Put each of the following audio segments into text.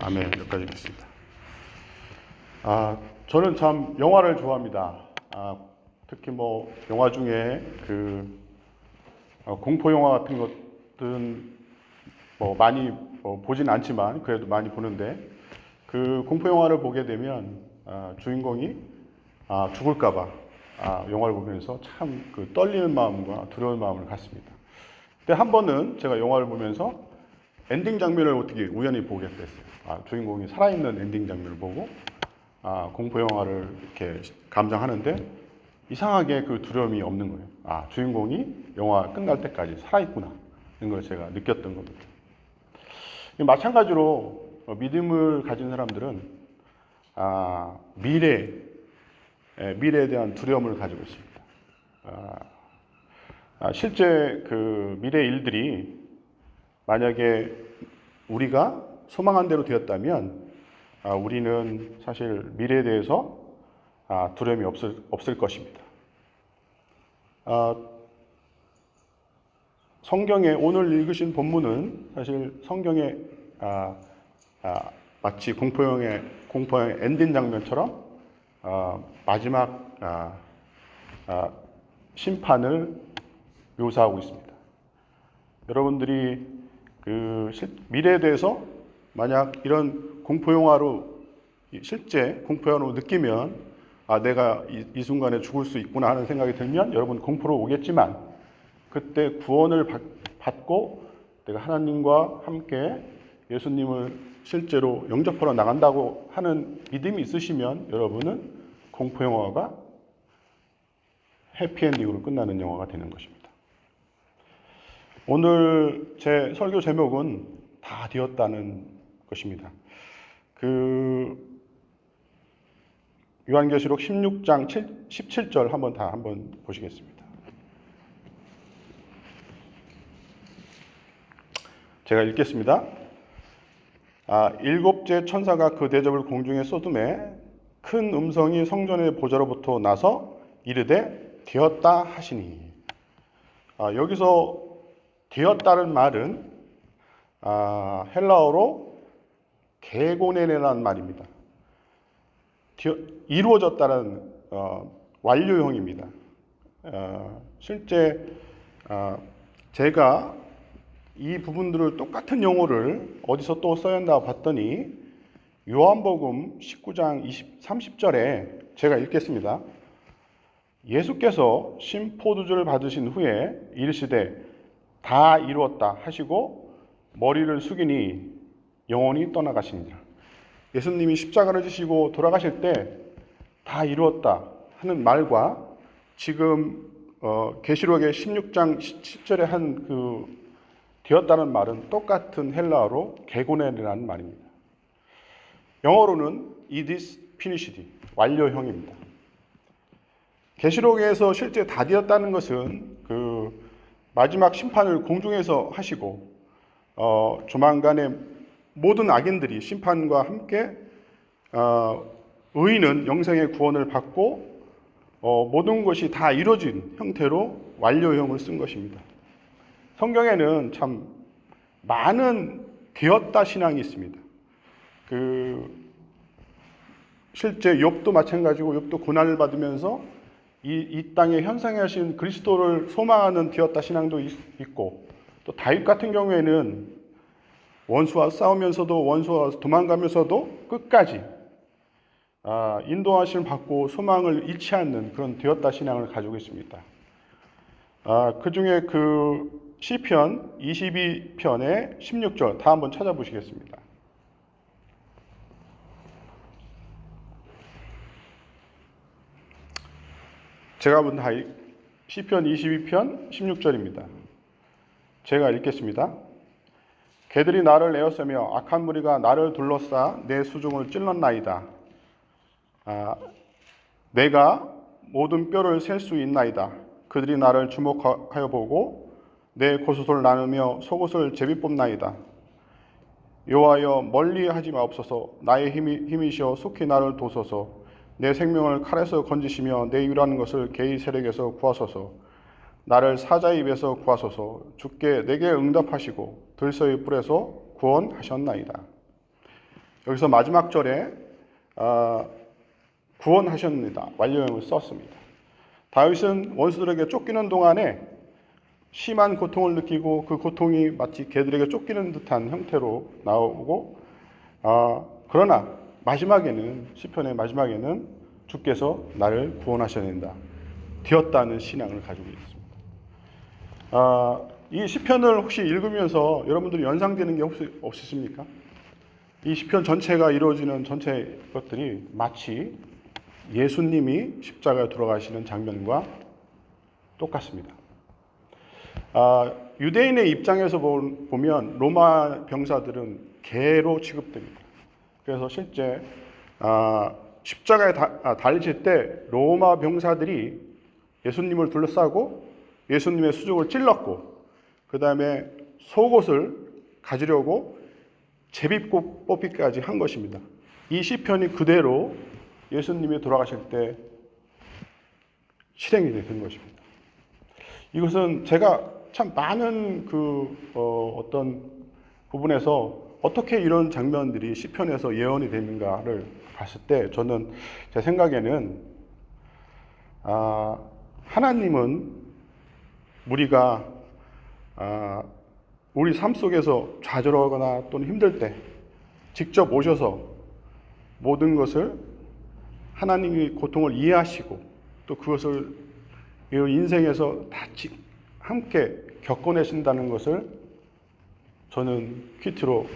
아멘. 여기까지 읽겠습니다. 저는 참 영화를 좋아합니다. 특히 뭐 영화 중에 공포 영화 같은 것들은 뭐 많이 보진 않지만 그래도 많이 보는데, 그 공포 영화를 보게 되면 주인공이 죽을까봐 영화를 보면서 참 떨리는 마음과 두려운 마음을 갖습니다. 근데 한 번은 제가 영화를 보면서 엔딩 장면을 어떻게 우연히 보게 됐어요. 주인공이 살아있는 엔딩 장면을 보고 공포 영화를 이렇게 감상하는데 이상하게 그 두려움이 없는 거예요. 주인공이 영화 끝날 때까지 살아있구나, 이런 걸 제가 느꼈던 겁니다. 마찬가지로 믿음을 가진 사람들은 미래에 대한 두려움을 가지고 있습니다. 실제 그 미래 일들이 만약에 우리가 소망한 대로 되었다면 우리는 사실 미래에 대해서 두려움이 없을 것입니다. 성경에 오늘 읽으신 본문은 사실 성경에 마치 공포영의 엔딩 장면처럼 마지막 심판을 묘사하고 있습니다. 여러분들이 그 미래에 대해서 만약 이런 공포영화로 실제 공포영화로 느끼면 내가 이 순간에 죽을 수 있구나 하는 생각이 들면 여러분 공포로 오겠지만, 그때 구원을 받고 내가 하나님과 함께 예수님을 실제로 영접하러 나간다고 하는 믿음이 있으시면 여러분은 공포영화가 해피엔딩으로 끝나는 영화가 되는 것입니다. 오늘 제 설교 제목은 다 되었다는 것입니다. 요한계시록 16장 17절 한번 보시겠습니다. 제가 읽겠습니다. 일곱째 천사가 그 대접을 공중에 쏟음에 큰 음성이 성전의 보좌로부터 나서 이르되 되었다 하시니. 여기서 되었다는 말은 헬라어로 게고네라는 말입니다. 이루어졌다는 완료형입니다. 실제 제가 이 부분들을 똑같은 용어를 어디서 또 써있나 봤더니 요한복음 19장 30절에 제가 읽겠습니다. 예수께서 신포도주를 받으신 후에 이르시되 다 이루었다 하시고 머리를 숙이니 영혼이 떠나가시니라. 예수님이 십자가를 지시고 돌아가실 때 다 이루었다 하는 말과 지금 계시록의 16장 10절에 한 되었다는 말은 똑같은 헬라어로 게고네라는 말입니다. 영어로는 it is finished, 완료형입니다. 계시록에서 실제 다 되었다는 것은 마지막 심판을 공중에서 하시고 조만간에 모든 악인들이 심판과 함께 의인은 영생의 구원을 받고 모든 것이 다 이루어진 형태로 완료형을 쓴 것입니다. 성경에는 참 많은 되었다 신앙이 있습니다. 실제 욥도 마찬가지고 욥도 고난을 받으면서 이 땅에 현생하신 그리스도를 소망하는 되었다 신앙도 있고, 또 다윗 같은 경우에는 원수와 싸우면서도 원수와 도망가면서도 끝까지 인도하심을 받고 소망을 잃지 않는 그런 되었다 신앙을 가지고 있습니다. 그 중에 시편 22편의 16절 다 한번 찾아보시겠습니다. 제가 한번 시편 22편 16절입니다. 제가 읽겠습니다. 개들이 나를 에워싸며 악한 무리가 나를 둘러싸 내 수종을 찔렀나이다. 내가 모든 뼈를 셀 수 있나이다. 그들이 나를 주목하여 보고 내 고소를 나누며 속옷을 제비 뽑나이다. 여호와여 멀리 하지 마옵소서. 나의 힘이시여 속히 나를 도소서. 내 생명을 칼에서 건지시며 내 유일한 것을 개의 세력에서 구하소서. 나를 사자의 입에서 구하소서. 주께 내게 응답하시고 들소의 뿔에서 구원하셨나이다. 여기서 마지막 절에 구원하셨습니다. 완료형을 썼습니다. 다윗은 원수들에게 쫓기는 동안에 심한 고통을 느끼고 그 고통이 마치 개들에게 쫓기는 듯한 형태로 나오고 그러나 마지막에는 시편의 마지막에는 주께서 나를 구원하셔야 된다. 되었다는 신앙을 가지고 있습니다. 이 시편을 혹시 읽으면서 여러분들이 연상되는 게 혹시 없으십니까? 이 시편 전체가 이루어지는 전체 것들이 마치 예수님이 십자가에 돌아가시는 장면과 똑같습니다. 유대인의 입장에서 보면 로마 병사들은 개로 취급됩니다. 그래서 실제 십자가에 달리실 때 로마 병사들이 예수님을 둘러싸고 예수님의 수족을 찔렀고 그 다음에 속옷을 가지려고 제비꽃 뽑기까지 한 것입니다. 이 시편이 그대로 예수님이 돌아가실 때 실행이 된 것입니다. 이것은 제가 참 많은 어떤 부분에서 어떻게 이런 장면들이 시편에서 예언이 되는가를 봤을 때 저는 제 생각에는 하나님은 우리가 우리 삶 속에서 좌절하거나 또는 힘들 때 직접 오셔서 모든 것을 하나님이 고통을 이해하시고 또 그것을 인생에서 다 함께 겪어내신다는 것을 저는 퀴트로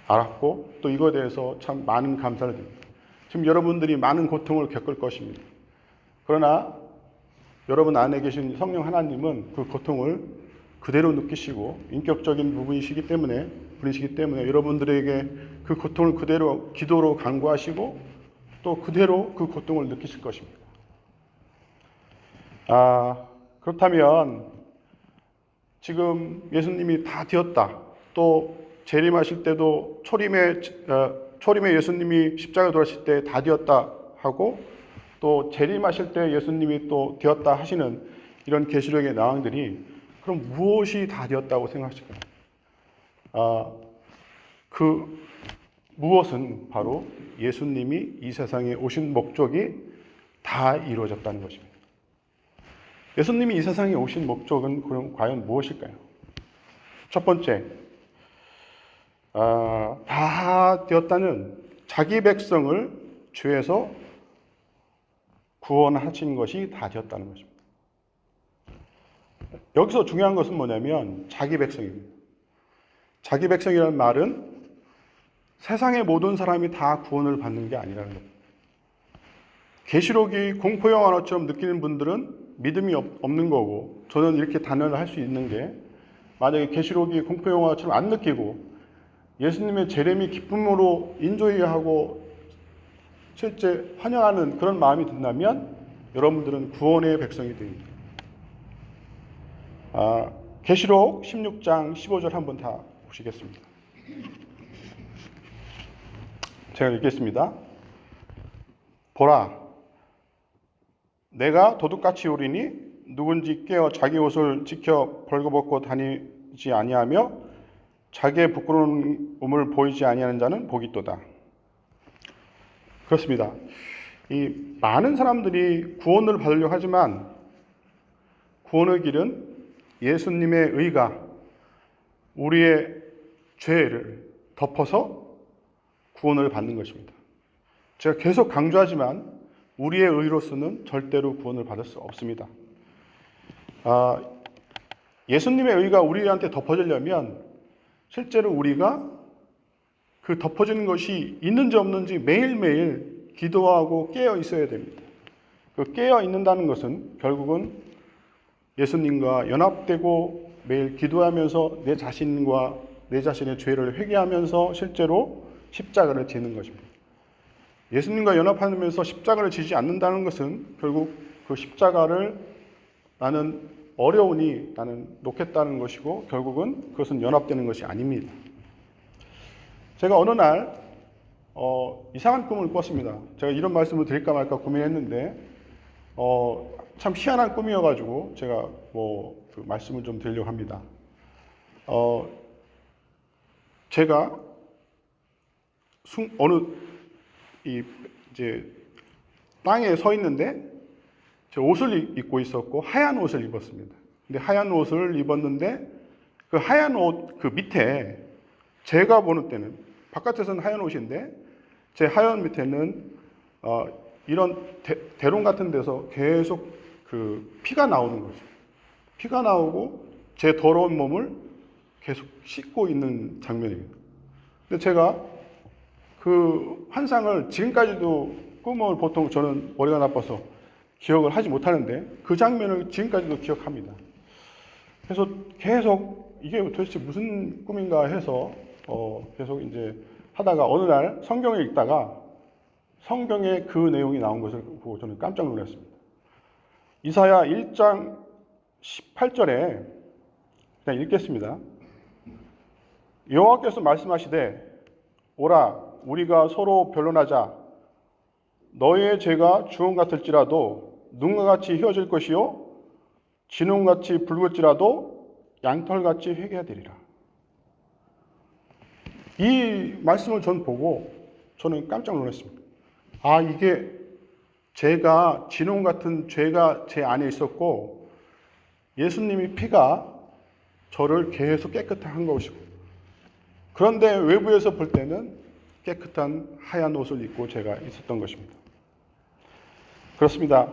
알았고 또 이거에 대해서 참 많은 감사를 드립니다. 지금 여러분들이 많은 고통을 겪을 것입니다. 그러나 여러분 안에 계신 성령 하나님은 그 고통을 그대로 느끼시고 인격적인 분이시기 때문에 여러분들에게 그 고통을 그대로 기도로 간구하시고 또 그대로 그 고통을 느끼실 것입니다. 그렇다면 지금 예수님이 다 되었다. 또 재림하실 때도 초림에 예수님이 십자가에 돌아가실 때 다 되었다 하고 또 재림하실 때 예수님이 또 되었다 하시는 이런 계시록의 낭들이 그럼 무엇이 다 되었다고 생각하실까요? 그 무엇은 바로 예수님이 이 세상에 오신 목적이 다 이루어졌다는 것입니다. 예수님이 이 세상에 오신 목적은 그럼 과연 무엇일까요? 첫 번째, 다 되었다는 자기 백성을 죄에서 구원하신 것이 다 되었다는 것입니다. 여기서 중요한 것은 뭐냐면 자기 백성입니다. 자기 백성이라는 말은 세상의 모든 사람이 다 구원을 받는 게 아니라는 겁니다. 계시록이 공포 영화처럼 느끼는 분들은 믿음이 없는 거고 저는 이렇게 단언을 할 수 있는 게 만약에 계시록이 공포 영화처럼 안 느끼고 예수님의 재림이 기쁨으로 인조이하고 실제 환영하는 그런 마음이 든다면 여러분들은 구원의 백성이 됩니다. 계시록 16장 15절 한번 다 보시겠습니다. 제가 읽겠습니다. 보라, 내가 도둑같이 오리니 누군지 깨어 자기 옷을 지켜 벌거벗고 다니지 아니하며 자기의 부끄러움을 보이지 아니하는 자는 복이 있도다. 그렇습니다. 이 많은 사람들이 구원을 받으려고 하지만 구원의 길은 예수님의 의가 우리의 죄를 덮어서 구원을 받는 것입니다. 제가 계속 강조하지만 우리의 의로서는 절대로 구원을 받을 수 없습니다. 예수님의 의가 우리한테 덮어지려면 실제로 우리가 그 덮어지는 것이 있는지 없는지 매일매일 기도하고 깨어 있어야 됩니다. 그 깨어 있는다는 것은 결국은 예수님과 연합되고 매일 기도하면서 내 자신과 내 자신의 죄를 회개하면서 실제로 십자가를 지는 것입니다. 예수님과 연합하면서 십자가를 지지 않는다는 것은 결국 그 십자가를 나는 어려우니 나는 놓겠다는 것이고 결국은 그것은 연합되는 것이 아닙니다. 제가 어느 날 이상한 꿈을 꿨습니다. 제가 이런 말씀을 드릴까 말까 고민했는데 참 희한한 꿈이어가지고 제가 그 말씀을 좀 드리려고 합니다. 제가 어느 이제 땅에 서 있는데 저 옷을 입고 있었고 하얀 옷을 입었습니다. 근데 하얀 옷을 입었는데 그 하얀 옷 그 밑에 제가 보는 때는 바깥에서는 하얀 옷인데 제 하얀 밑에는 이런 대롱 같은 데서 계속 그 피가 나오는 거죠. 피가 나오고 제 더러운 몸을 계속 씻고 있는 장면입니다. 근데 제가 그 환상을 지금까지도 꿈을 보통 저는 머리가 나빠서 기억을 하지 못하는데 그 장면을 지금까지도 기억합니다. 그래서 계속 이게 도대체 무슨 꿈인가 해서 계속 이제 하다가 어느 날 성경을 읽다가 성경에 그 내용이 나온 것을 보고 저는 깜짝 놀랐습니다. 이사야 1장 18절에 그냥 읽겠습니다. 여호와께서 말씀하시되 오라 우리가 서로 변론하자. 너희의 죄가 주홍 같을지라도 눈과 같이 휘어질 것이요 진홍같이 붉을지라도 양털같이 회개하리라. 이 말씀을 전 보고 저는 깜짝 놀랐습니다. 아, 이게 제가 진홍 같은 죄가 제 안에 있었고 예수님이 피가 저를 계속 깨끗하게 한 것이고, 그런데 외부에서 볼 때는 깨끗한 하얀 옷을 입고 제가 있었던 것입니다. 그렇습니다.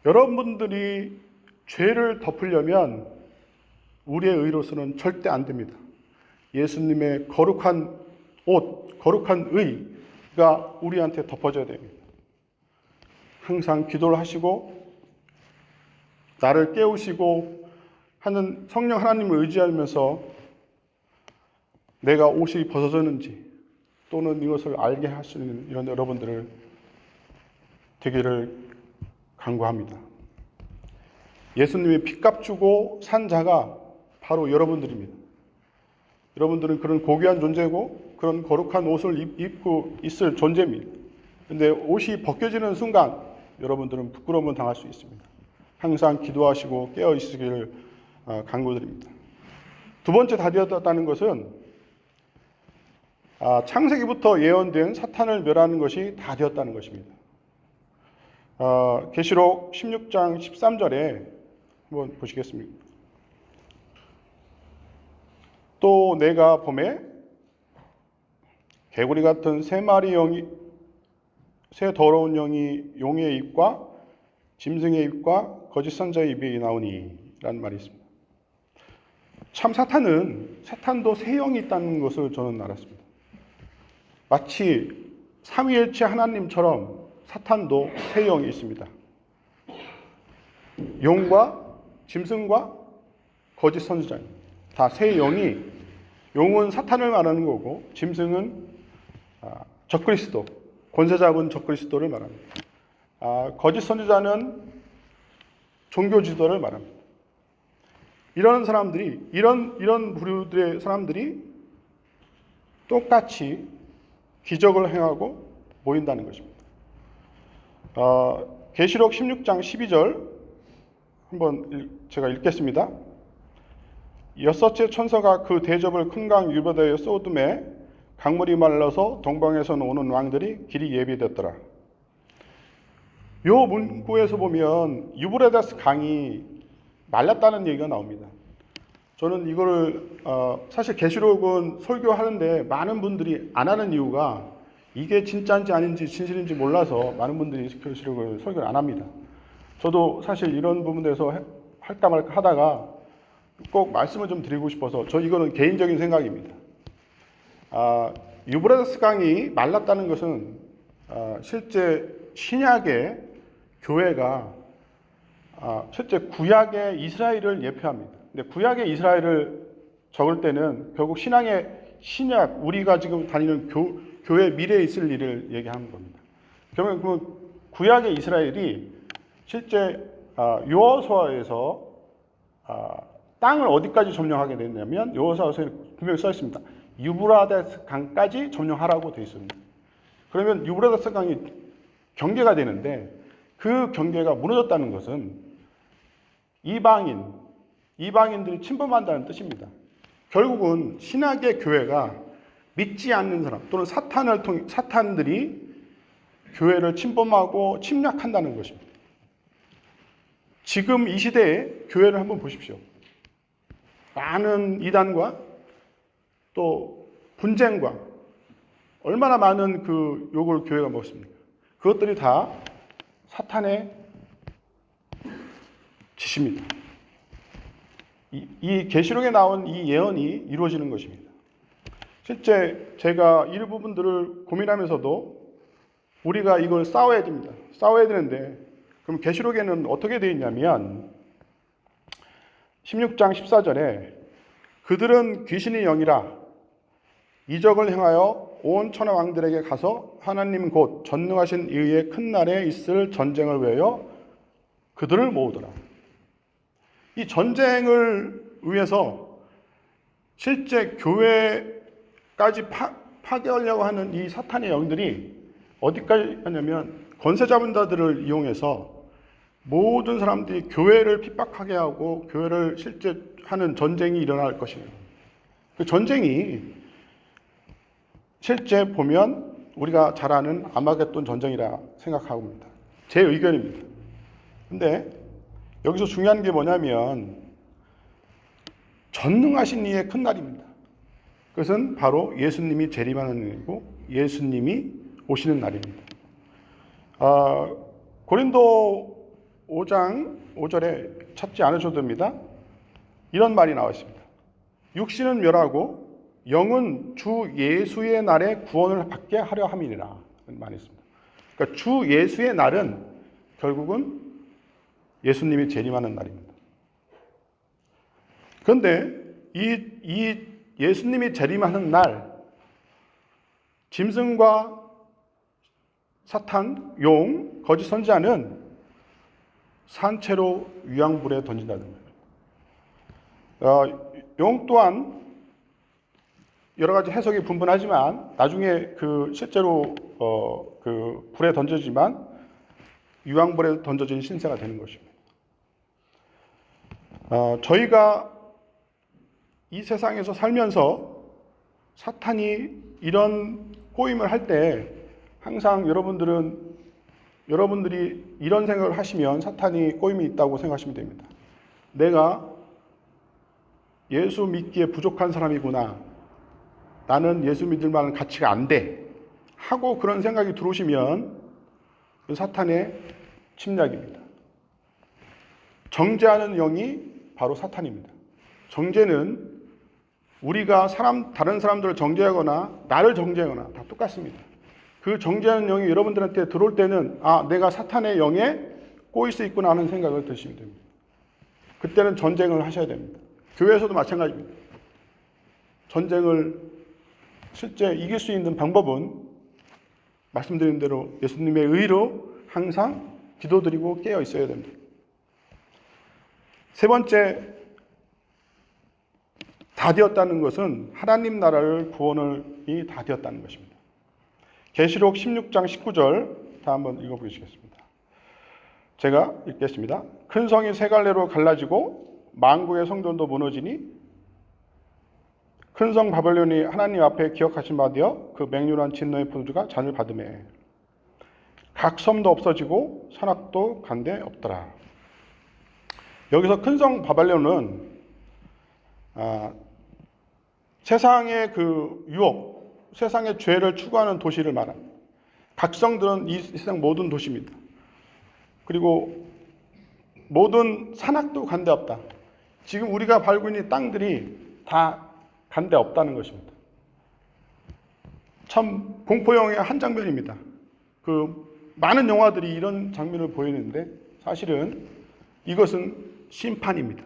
여러분들이 죄를 덮으려면 우리의 의로서는 절대 안 됩니다. 예수님의 거룩한 옷, 거룩한 의가 우리한테 덮어져야 됩니다. 항상 기도를 하시고 나를 깨우시고 하는 성령 하나님을 의지하면서 내가 옷이 벗어졌는지 또는 이것을 알게 하시는 이런 여러분들을 되기를 간구합니다. 예수님이 핏값 주고 산 자가 바로 여러분들입니다. 여러분들은 그런 고귀한 존재고 그런 거룩한 옷을 입고 있을 존재입니다. 그런데 옷이 벗겨지는 순간 여러분들은 부끄러움을 당할 수 있습니다. 항상 기도하시고 깨어 있으기를 간구드립니다. 두 번째 다 되었다는 것은 창세기부터 예언된 사탄을 멸하는 것이 다 되었다는 것입니다. 계시록 16장 13절에 한번 보시겠습니다. 또 내가 보매 개구리 같은 세 마리 영이, 새 더러운 영이 용의 입과 짐승의 입과 거짓 선자의 입에 나오니 라는 말이 있습니다. 참 사탄도 새 영이 있다는 것을 저는 알았습니다. 마치 삼위일체 하나님처럼 사탄도 새 영이 있습니다. 용과 짐승과 거짓 선지자입니다. 다 새 영이, 용은 사탄을 말하는 거고 짐승은 적그리스도, 권세 잡은 적그리스도를 말합니다. 거짓 선지자는 종교 지도를 말합니다. 이런 사람들이, 이런 부류들의 사람들이 똑같이 기적을 행하고 모인다는 것입니다. 계시록 16장 12절 한번 제가 읽겠습니다. 여섯째 천사가 그 대접을 큰 강 유버다에 쏟음에 강물이 말라서 동방에서 오는 왕들이 길이 예비됐더라. 요 문구에서 보면 유브라데스 강이 말랐다는 얘기가 나옵니다. 저는 이거를 사실 계시록은 설교하는데 많은 분들이 안 하는 이유가 이게 진짜인지 아닌지 진실인지 몰라서 많은 분들이 계시록을 설교를 안 합니다. 저도 사실 이런 부분에서 할까 말까 하다가 꼭 말씀을 좀 드리고 싶어서 이거는 개인적인 생각입니다. 유브라데스 강이 말랐다는 것은 실제 신약의 교회가 실제 구약의 이스라엘을 예표합니다. 근데 구약의 이스라엘을 적을 때는 결국 신약 우리가 지금 다니는 교회 미래에 있을 일을 얘기하는 겁니다. 그러면 그 구약의 이스라엘이 실제 여호수아에서 땅을 어디까지 점령하게 됐냐면 여호수아서에 분명히 써 있습니다. 유브라데스 강까지 점령하라고 되어 있습니다. 그러면 유브라데스 강이 경계가 되는데 그 경계가 무너졌다는 것은 이방인들이 침범한다는 뜻입니다. 결국은 신약의 교회가 믿지 않는 사람 또는 사탄들이 교회를 침범하고 침략한다는 것입니다. 지금 이 시대에 교회를 한번 보십시오. 많은 이단과 또 분쟁과 얼마나 많은 그 욕을 교회가 먹습니까? 그것들이 다 사탄의 짓입니다. 이 계시록에 나온 이 예언이 이루어지는 것입니다. 실제 제가 이 부분들을 고민하면서도 우리가 이걸 싸워야 됩니다. 싸워야 되는데 그럼 계시록에는 어떻게 되어 있냐면 16장 14절에 그들은 귀신의 영이라 이적을 행하여 온 천하 왕들에게 가서 하나님 곧 전능하신 이의 큰 날에 있을 전쟁을 위하여 그들을 모으더라. 이 전쟁을 위해서 실제 교회까지 파괴하려고 하는 이 사탄의 영들이 어디까지 하냐면 권세 잡은 자들을 이용해서 모든 사람들이 교회를 핍박하게 하고 교회를 실제 하는 전쟁이 일어날 것이에요. 그 전쟁이 실제 보면 우리가 잘 아는 아마겟돈 전쟁이라 생각합니다. 제 의견입니다. 근데 여기서 중요한 게 뭐냐면 전능하신 이의 큰 날입니다. 그것은 바로 예수님이 재림하는 날이고 예수님이 오시는 날입니다. 고린도 5장 5절에 찾지 않으셔도 됩니다. 이런 말이 나와 있습니다. 육신은 멸하고 영은 주 예수의 날에 구원을 받게 하려 함이니라. 말이 있습니다. 그러니까 주 예수의 날은 결국은 예수님이 재림하는 날입니다. 그런데 이 예수님이 재림하는 날, 짐승과 사탄, 용, 거짓 선지자는 산채로 유황불에 던진다는 거예요. 용 또한 여러 가지 해석이 분분하지만 나중에 실제로 불에 던져지만 유황불에 던져진 신세가 되는 것입니다. 저희가 이 세상에서 살면서 사탄이 이런 꼬임을 할 때 항상 여러분들이 이런 생각을 하시면 사탄이 꼬임이 있다고 생각하시면 됩니다. 내가 예수 믿기에 부족한 사람이구나. 나는 예수 믿을 만한 가치가 안 돼. 하고 그런 생각이 들어오시면 그 사탄의 침략입니다. 정죄하는 영이 바로 사탄입니다. 정죄는 우리가 다른 사람들을 정죄하거나 나를 정죄하거나 다 똑같습니다. 그 정죄하는 영이 여러분들한테 들어올 때는 내가 사탄의 영에 꼬일 수 있구나 하는 생각을 드시면 됩니다. 그때는 전쟁을 하셔야 됩니다. 교회에서도 마찬가지입니다. 전쟁을 실제 이길 수 있는 방법은 말씀드린 대로 예수님의 의로 항상 기도드리고 깨어 있어야 됩니다. 세 번째, 다 되었다는 것은 하나님 나라를 구원이 다 되었다는 것입니다. 계시록 16장 19절 다 한번 읽어보시겠습니다. 제가 읽겠습니다. 큰 성이 세 갈래로 갈라지고 만국의 성전도 무너지니 큰 성 바벨론이 하나님 앞에 기억하신 바 되어 그 맹렬한 진노의 포도주가 잔을 받으매 각 섬도 없어지고 산악도 간데 없더라. 여기서 큰 성 바벨론은 세상의 그 유혹, 세상의 죄를 추구하는 도시를 말합니다. 각성들은 이 세상 모든 도시입니다. 그리고 모든 산악도 간데 없다. 지금 우리가 밟고 있는 땅들이 다 간데 없다는 것입니다. 참 공포영화의 한 장면입니다. 많은 영화들이 이런 장면을 보이는데 사실은 이것은 심판입니다.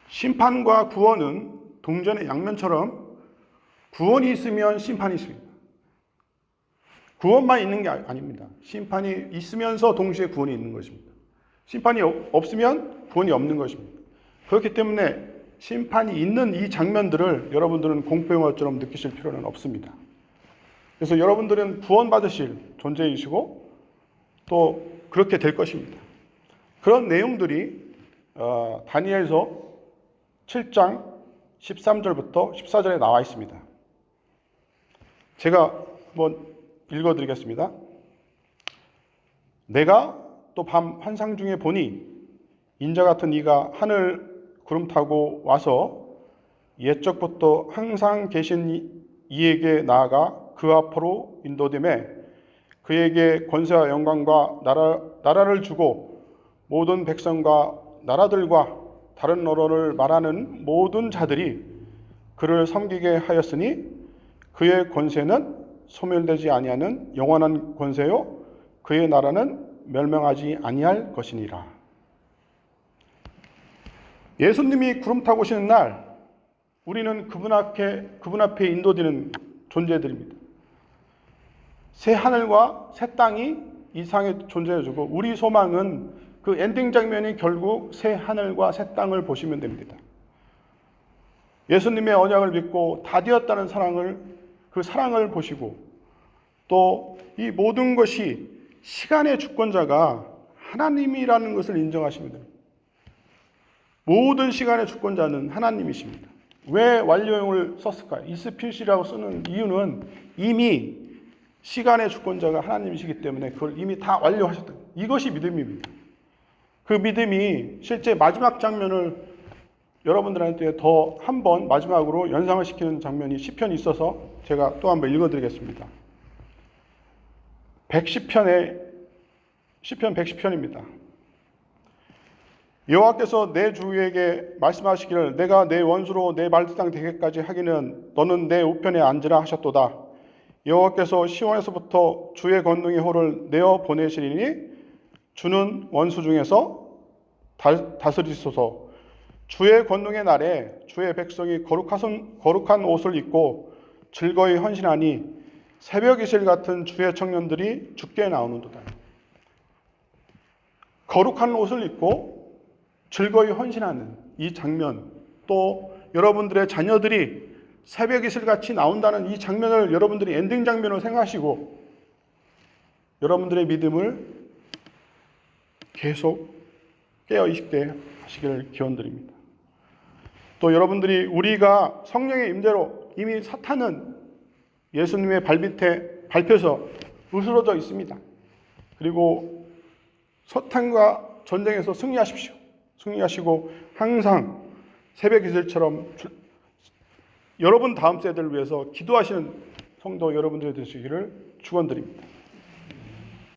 심판과 구원은 동전의 양면처럼 구원이 있으면 심판이 있습니다. 구원만 있는 게 아닙니다. 심판이 있으면서 동시에 구원이 있는 것입니다. 심판이 없으면 구원이 없는 것입니다. 그렇기 때문에 심판이 있는 이 장면들을 여러분들은 공포영화처럼 느끼실 필요는 없습니다. 그래서 여러분들은 구원받으실 존재이시고 또 그렇게 될 것입니다. 그런 내용들이 다니엘서 7장 13절부터 14절에 나와 있습니다. 제가 한번 읽어드리겠습니다. 내가 또 밤 환상 중에 보니 인자 같은 이가 하늘 구름 타고 와서 옛적부터 항상 계신 이에게 나아가 그 앞으로 인도됨에 그에게 권세와 영광과 나라를 주고 모든 백성과 나라들과 다른 언어를 말하는 모든 자들이 그를 섬기게 하였으니 그의 권세는 소멸되지 아니하는 영원한 권세요 그의 나라는 멸망하지 아니할 것이니라. 예수님이 구름 타고 오시는 날 우리는 그분 앞에 인도되는 존재들입니다. 새 하늘과 새 땅이 이 세상에 존재해주고 우리 소망은 그 엔딩 장면이 결국 새 하늘과 새 땅을 보시면 됩니다. 예수님의 언약을 믿고 다 되었다는 그 사랑을 보시고 또 이 모든 것이 시간의 주권자가 하나님이라는 것을 인정하시면 됩니다. 모든 시간의 주권자는 하나님이십니다. 왜 완료형을 썼을까요? 이스필시라고 쓰는 이유는 이미 시간의 주권자가 하나님이시기 때문에 그걸 이미 다 완료하셨다. 이것이 믿음입니다. 그 믿음이 실제 마지막 장면을 여러분들한테 더 한 번 마지막으로 연상을 시키는 장면이 시편이 있어서 제가 또 한번 읽어드리겠습니다. 시편 110편입니다. 여호와께서 내 주에게 말씀하시기를 내가 내 원수로 내 말대상 되게까지 하기는 너는 내 우편에 앉으라 하셨도다. 여호와께서 시온에서부터 주의 권능의 호를 내어 보내시리니 주는 원수 중에서 다스리소서. 주의 권능의 날에 주의 백성이 거룩한 옷을 입고 즐거이 헌신하니 새벽 이슬 같은 주의 청년들이 죽게 나오는도다. 거룩한 옷을 입고 즐거이 헌신하는 이 장면, 또 여러분들의 자녀들이 새벽 이슬 같이 나온다는 이 장면을 여러분들이 엔딩 장면으로 생각하시고 여러분들의 믿음을 계속 깨어있게 하시기를 기원드립니다. 또 여러분들이 우리가 성령의 임재로 이미 사탄은 예수님의 발밑에 밟혀서 으스러져 있습니다. 그리고 사탄과 전쟁에서 승리하십시오. 승리하시고 항상 새벽 이슬처럼 여러분 다음 세대를 위해서 기도하시는 성도 여러분들이 되시기를 축원드립니다.